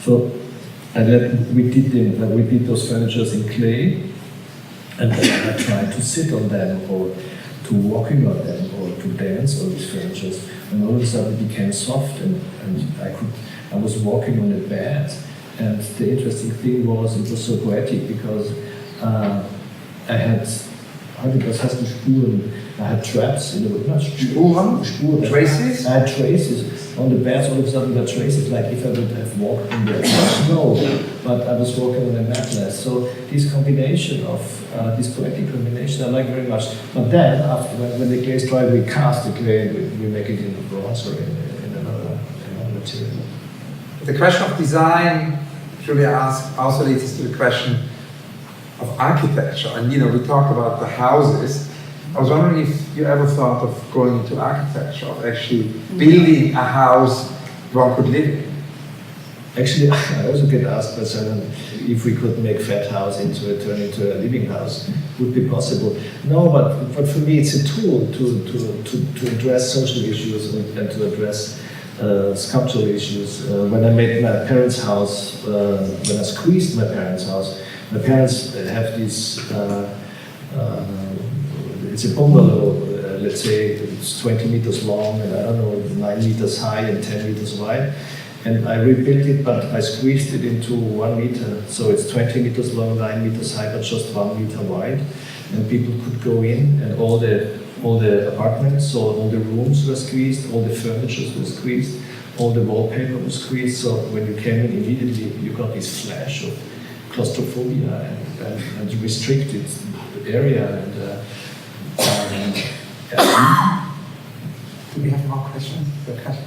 So we did those furnitures in clay, and then I tried to sit on them or to walking on them or to dance on these furnitures. And all of a sudden it became soft, and I was walking on a bed. And the interesting thing was, it was so poetic because I had, Spuren, I had traps in the wood, not Spuren, Traces? I had traces on the beds. All of a sudden there were traces, like if I would have walked in the snow, but I was walking on a mattress. So this combination of, this poetic combination I like very much. But then, after when the clay is dry, we cast the clay and we make it in bronze or in another material. The question of design, Julia asked, also leads us to the question of architecture. And we talked about the houses. I was wondering if you ever thought of going into architecture, of actually building a house one could live in. Actually, I also get asked by someone if we could make Fat House turn into a living house. Would be possible. No, but for me it's a tool to address social issues and to address sculptural issues. When I made my parents' house, when I squeezed my parents' house, my parents have this, it's a bungalow, let's say it's 20 meters long and I don't know, 9 meters high and 10 meters wide. And I rebuilt it, but I squeezed it into 1 meter. So it's 20 meters long, 9 meters high, but just 1 meter wide. And people could go in, and all the apartments, so all the rooms were squeezed, all the furniture was squeezed, all the wallpaper was squeezed. So when you came in, immediately you got this flash of claustrophobia and restricted area. Do we have more questions?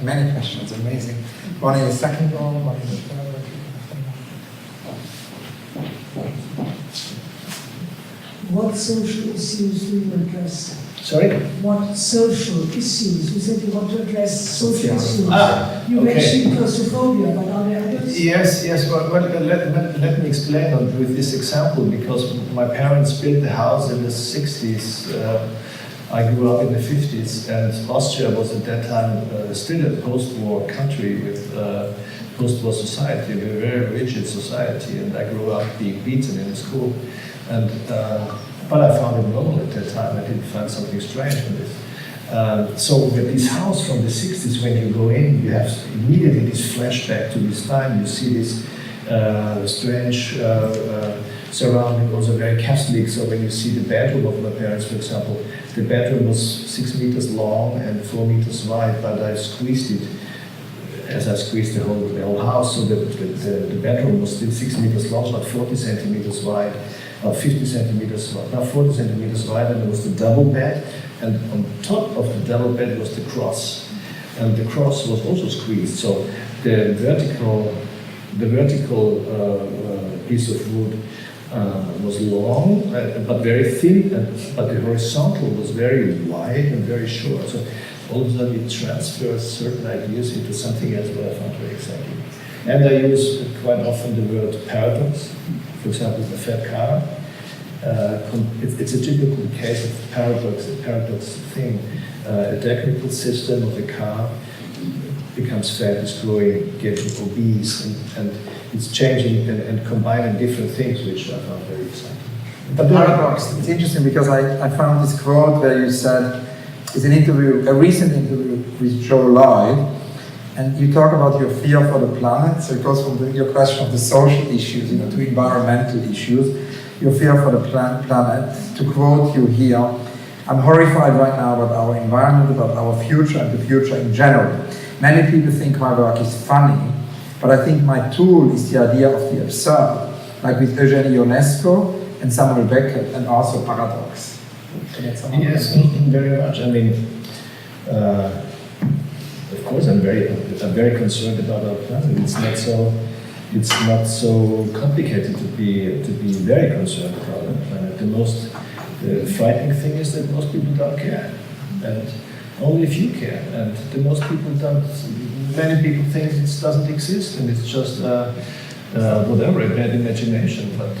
Many questions, amazing. One in the second row, one in the third row. What social issues do you address? Sorry? What social issues? You said you want to address social issues. You okay. mentioned claustrophobia, but are there others? Yes. Well, let me explain with this example, because my parents built the house in the 60s. I grew up in the 50s, and Austria was at that time still a post-war country with post-war society, a very rigid society, and I grew up being beaten in school. And but I found it normal at that time. I didn't find something strange with this. So with this house from the 60s, when you go in, you have immediately this flashback to this time. You see this strange surrounding was very Catholic. So when you see the bedroom of my parents, for example, the bedroom was 6 meters long and 4 meters wide, but I squeezed it as I squeezed the whole house. So the bedroom was still 6 meters long, but 40 centimeters wide, or 50 centimeters wide, not 40 centimeters wide, and there was the double bed, and on top of the double bed was the cross. And the cross was also squeezed. So the vertical piece of wood was long, but very thin, but the horizontal was very wide and very short. So all of a sudden it transfers certain ideas into something else that I found very exciting. And I use quite often the word paradox. For example, the fat car. It's a typical case of paradox, a paradox thing. A technical system of a car becomes fat, is growing, getting obese, and it's changing and combining different things, which I found very exciting. But paradox, it's interesting because I found this quote where you said, it's an interview, a recent interview with Joe Lloyd, and you talk about your fear for the planet. So it goes from your question of the social issues, to environmental issues, your fear for the planet. To quote you here, I'm horrified right now about our environment, about our future and the future in general. Many people think my work is funny, but I think my tool is the idea of the absurd, like with Eugène Ionesco and Samuel Beckett, and also paradox. Yes, very much. I mean, of course, I'm very concerned about our planet. It's not so complicated to be very concerned about our planet. The frightening thing is that most people don't care, and only a few care. And the most people don't. Many people think it doesn't exist, and it's just whatever, a bad imagination. But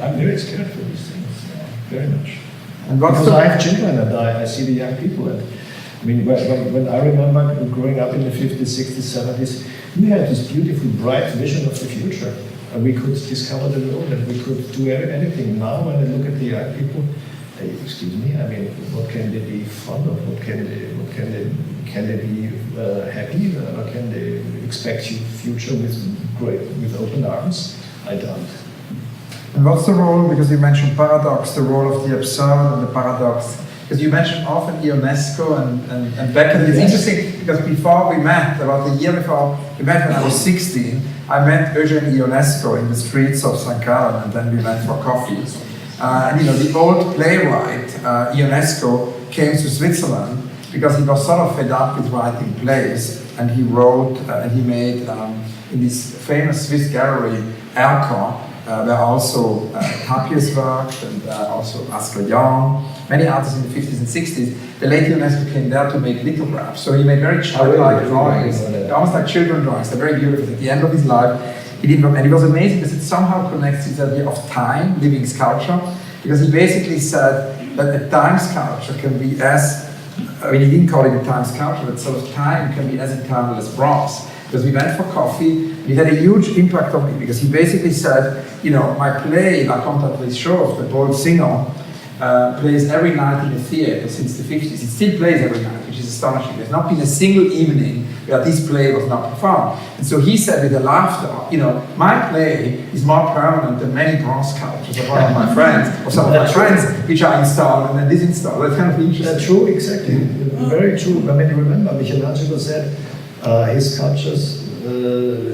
I'm very scared for these things, very much. And because I have children and I see the young people. And I mean, when I remember growing up in the 50s, 60s, 70s, we had this beautiful, bright vision of the future. And we could discover the world and we could do anything. Now, when I look at the young people, excuse me, I mean, what can they be fond of? Can they be happy? Or can they expect a future with open arms? I don't. And what's the role, because you mentioned paradox, the role of the absurd and the paradox? Because you mentioned often Ionesco and Beckett. It's interesting because before we met, about a year before we met when I was 16, I met Eugène Ionesco in the streets of St. Gallen, and then we went for coffee. And the old playwright, Ionesco, came to Switzerland because he was sort of fed up with writing plays, and he wrote and he made in this famous Swiss gallery, Erker, where also Tapies worked, and also Asger Jorn, many artists in the 50s and 60s. The late Ionesco came there to make lithographs. So he made very childlike drawings, almost like children drawings. They're very beautiful. At the end of his life, he did and it was amazing because it somehow connects this idea of time, living sculpture, because he basically said that a time sculpture can be he didn't call it a time sculpture, but sort of time can be as eternal as bronze. Because we went for coffee, it had a huge impact on me, because he basically said, my play, La Cantatrice Chauve, the Bold Singer, plays every night in the theater since the 50s. It still plays every night, which is astonishing. There's not been a single evening where this play was not performed. And so he said with a laughter, my play is more permanent than many bronze sculptures of one of my friends, or some of my friends, which I installed and then disinstalled. That's kind of interesting. That's true, exactly. Very true. I mean, remember, Michelangelo said his sculptures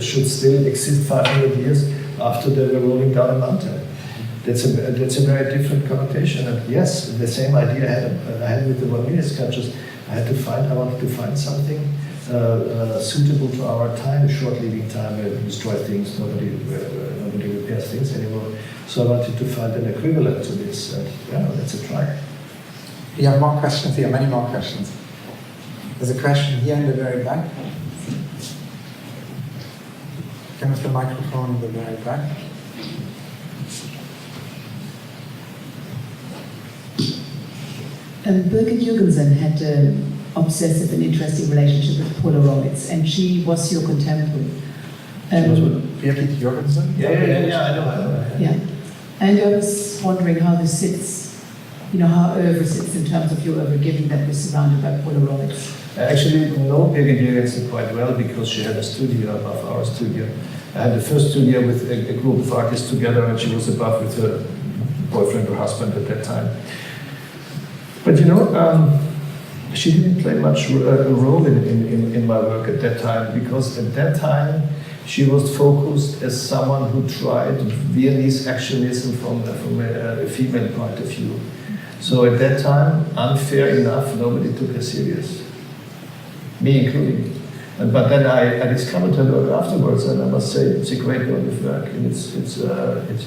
should still exist 500 years after they were rolling down a mountain. That's a very different connotation. And yes, the same idea I had with the Vermeer sculptures. I wanted to find something suitable to our time, short living time, where we destroy things, nobody repairs things anymore. So I wanted to find an equivalent to this. And that's a try. We have more questions here, many more questions. There's a question here in the very back. Can I have the microphone in the very back? Birgit Jürgensen had an obsessive and interesting relationship with Polaroids, and she was your contemporary. Birgit Jürgensen? Yeah, I know. Yeah. And I was wondering how this sits, how Erwin sits in terms of your Erwin, given that we're surrounded by Polaroids. I actually know Birgit Jürgensen quite well because she had a studio above our studio. I had the first studio with a group of artists together, and she was above with her boyfriend or husband at that time. But you know, she didn't play much a role in my work at that time, because at that time she was focused as someone who tried Viennese actionism from a female point of view. So at that time, unfair enough, nobody took her serious, me including. But then I discovered her work afterwards, and I must say it's a great body of work, and it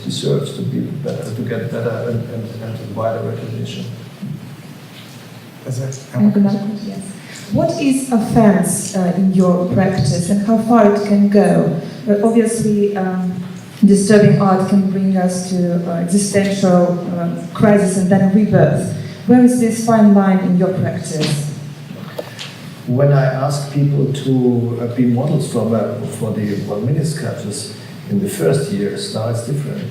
deserves to be better, to get better and wider recognition. That's it. I have another question, yes. What is offense in your practice, and how far it can go? Obviously, disturbing art can bring us to existential crisis and then rebirth. Where is this fine line in your practice? When I ask people to be models for the 1 minute sculptures in the first years, now it's different.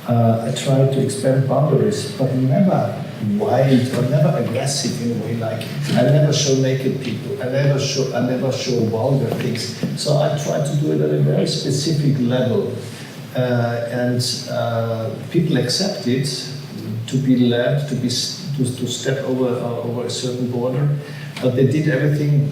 I try to expand boundaries, but never wild or never aggressive in a way. Like I never show naked people. I never show vulgar things. So I try to do it at a very specific level, and people accept it to be led to step over a certain border. But they did everything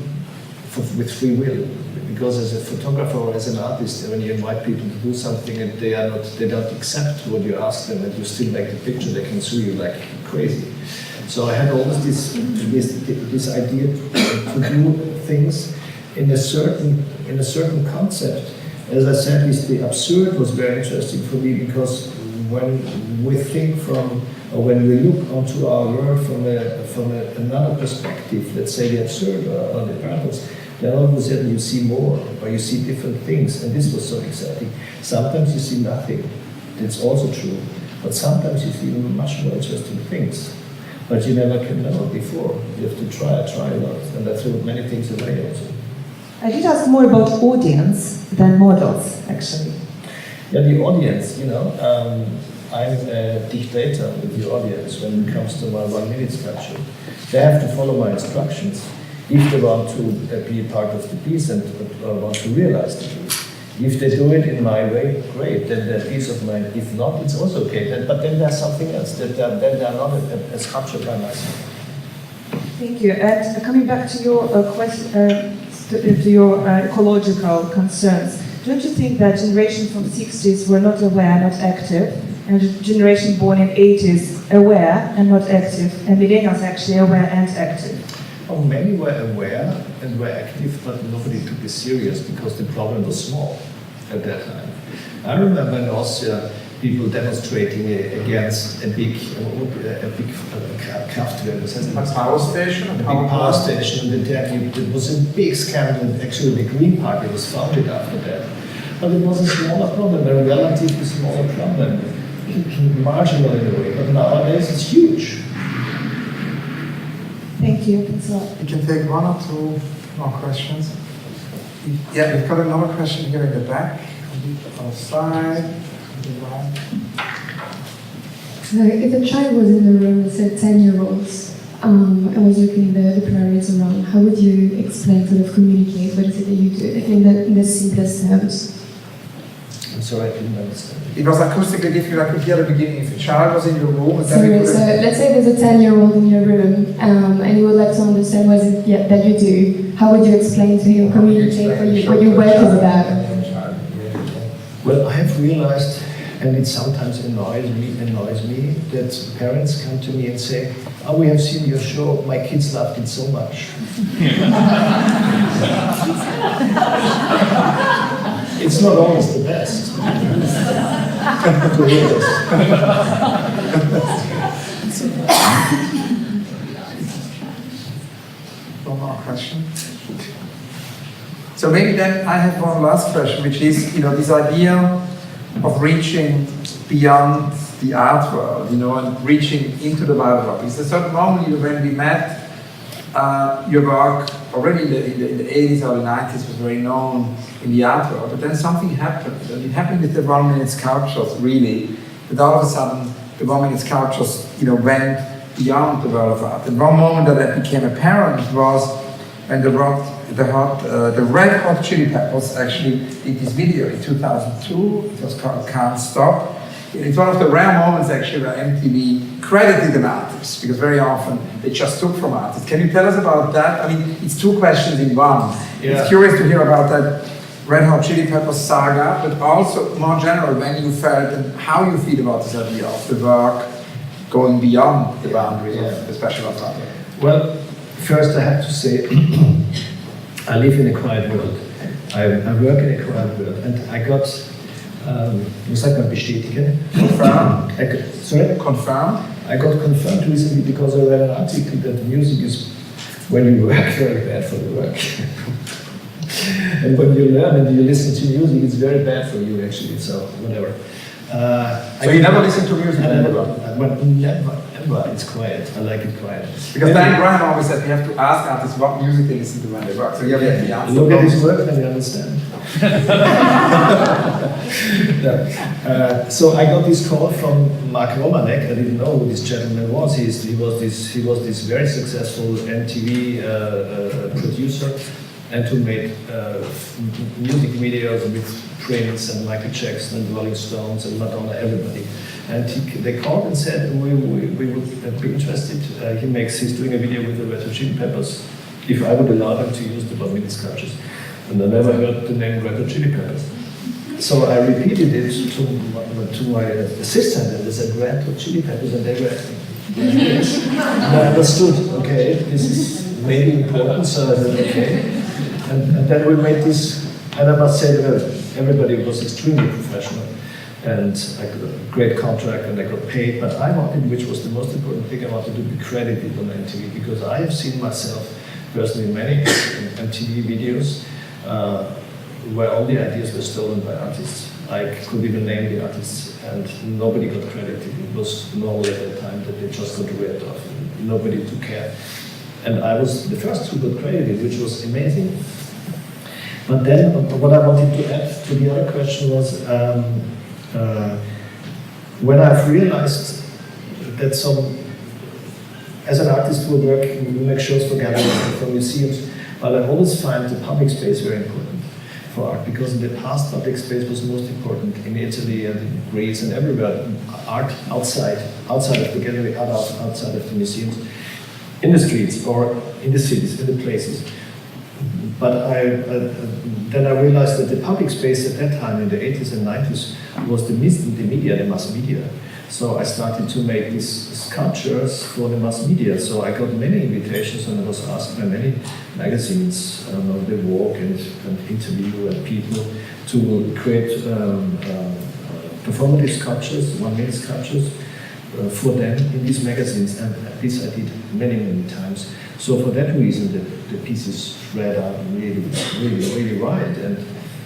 with free will, because as a photographer or as an artist, when you invite people to do something and they don't accept what you ask them, and you still make the picture, they can sue you like crazy. So I had always this idea to do things in a certain concept. As I said, the absurd was very interesting for me, because when we think or when we look onto our world from another perspective, let's say the absurd or the paradox, then all of a sudden you see more, or you see different things, and this was so exciting. Sometimes you see nothing, that's also true, but sometimes you see much more interesting things, but you never can know before. You have to try a lot, and I threw many things away also. I did ask more about audience than models, actually. Yeah, the audience, you know, I'm a dictator with the audience when it comes to my 1 minute sculpture. They have to follow my instructions if they want to be a part of the piece and want to realize the piece. If they do it in my way, great, then they're peace of mind. If not, it's also okay. But then there's something else, then they're not a sculpture by myself. Thank you. And coming back to your question, to your ecological concerns, don't you think that generation from 60s were not aware, not active, and the generation born in 80s aware and not active, and millennials actually aware and active? Oh, many were aware and were active, but nobody took it serious because the problem was small at that time. I remember in Austria people demonstrating against a big Kraftwerk, A power station? a big power station, and it was a big scandal, and actually the Green Party was founded after that. But it was a smaller problem, a relatively smaller problem, marginal in a way, but nowadays it's huge. Thank you. So, We can take one or two more questions. Yeah, we've got another question here in the back, on the other side. So if a child was in the room, let's say 10-year-olds, and was looking at the Polaroids around, how would you explain, sort of communicate, what is it that you do? I think that in the simplest terms. I'm sorry, I didn't understand. It was acoustically difficult. I could hear the beginning. If a child was in your room, and then Sorry, we could so let's say there's a 10-year-old in your room, and you would like to understand what is it that you do. How would you explain to him, communicate what your work is about? Well, I have realized, and it sometimes annoys me, that parents come to me and say, "Oh, we have seen your show. My kids loved it so much." It's not always the best to hear this. One more question. So maybe then I have one last question, which is, this idea of reaching beyond the art world, and reaching into the wider world. Because at a certain moment, when we met, your work already in the 80s, early 90s was very known in the art world, but then something happened, and it happened with the 1 minute sculptures, really, that all of a sudden the 1 minute sculptures, went beyond the world of art. And one moment that became apparent was when the work the Red Hot Chili Peppers actually did this video in 2002. It was called Can't Stop. It's one of the rare moments actually where MTV credited an artist, because very often they just took from artists. Can you tell us about that? I mean, it's two questions in one. Yeah. It's curious to hear about that Red Hot Chili Peppers saga, but also more general, when you felt and how you feel about this idea of the work going beyond the boundaries of the special art. Well, first I have to say, I live in a quiet world. I work in a quiet world, and I got, wie sagt man, bestätigen? Confirmed. Sorry? Confirmed. I got confirmed recently because I read an article that music is, when you work, very bad for the work. And when you learn and you listen to music, it's very bad for you actually, so whatever. So you never listen to music? Never, ever. It's quiet. I like it quiet. Because Dan Graham always said we have to ask artists what music they listen to when they work. So you have the answer. Look at his work and you understand. So I got this call from Mark Romanek. I didn't know who this gentleman was. He was this very successful MTV producer, and who made music videos with Prince and Michael Jackson and Rolling Stones and Madonna, everybody. And they called and said we would be interested. He's doing a video with the Red Hot Chili Peppers. If I would allow them to use the bodily sculptures, and I never heard the name Red Hot Chili Peppers. So I repeated it to my assistant, and they said Red Hot Chili Peppers, and they were asking. And I understood. Okay, this is maybe important. So I said okay. And then we made this, and I must say that everybody was extremely professional, and I got a great contract and I got paid, but I wanted, which was the most important thing, I wanted to be credited on MTV, because I have seen myself personally in many MTV videos where all the ideas were stolen by artists. I could even name the artists, and nobody got credited. It was normal at that time that they just got ripped off. Nobody took care. And I was the first who got credited, which was amazing. But then what I wanted to add to the other question was, when I've realized that as an artist who work, we make shows for galleries, for museums, but I always find the public space very important for art, because in the past public space was most important in Italy and in Greece and everywhere. Art outside of the gallery, art outside of the museums, in the streets or in the cities, in the places. But then I realized that the public space at that time, in the 80s and 90s, was the media, the mass media. So I started to make these sculptures for the mass media. So I got many invitations, and I was asked by many magazines, The Walk and Interview and people, to create performative sculptures, 1-minute sculptures, for them in these magazines. And this I did many, many times. So for that reason, the pieces read out really right.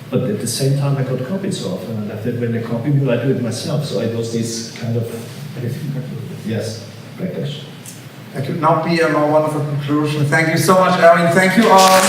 But at the same time, I got copies of, and I thought, when they copy me, I do it myself. So it was this kind of, yes, great question. That could not be a more wonderful conclusion. Thank you so much, Erwin. Thank you all.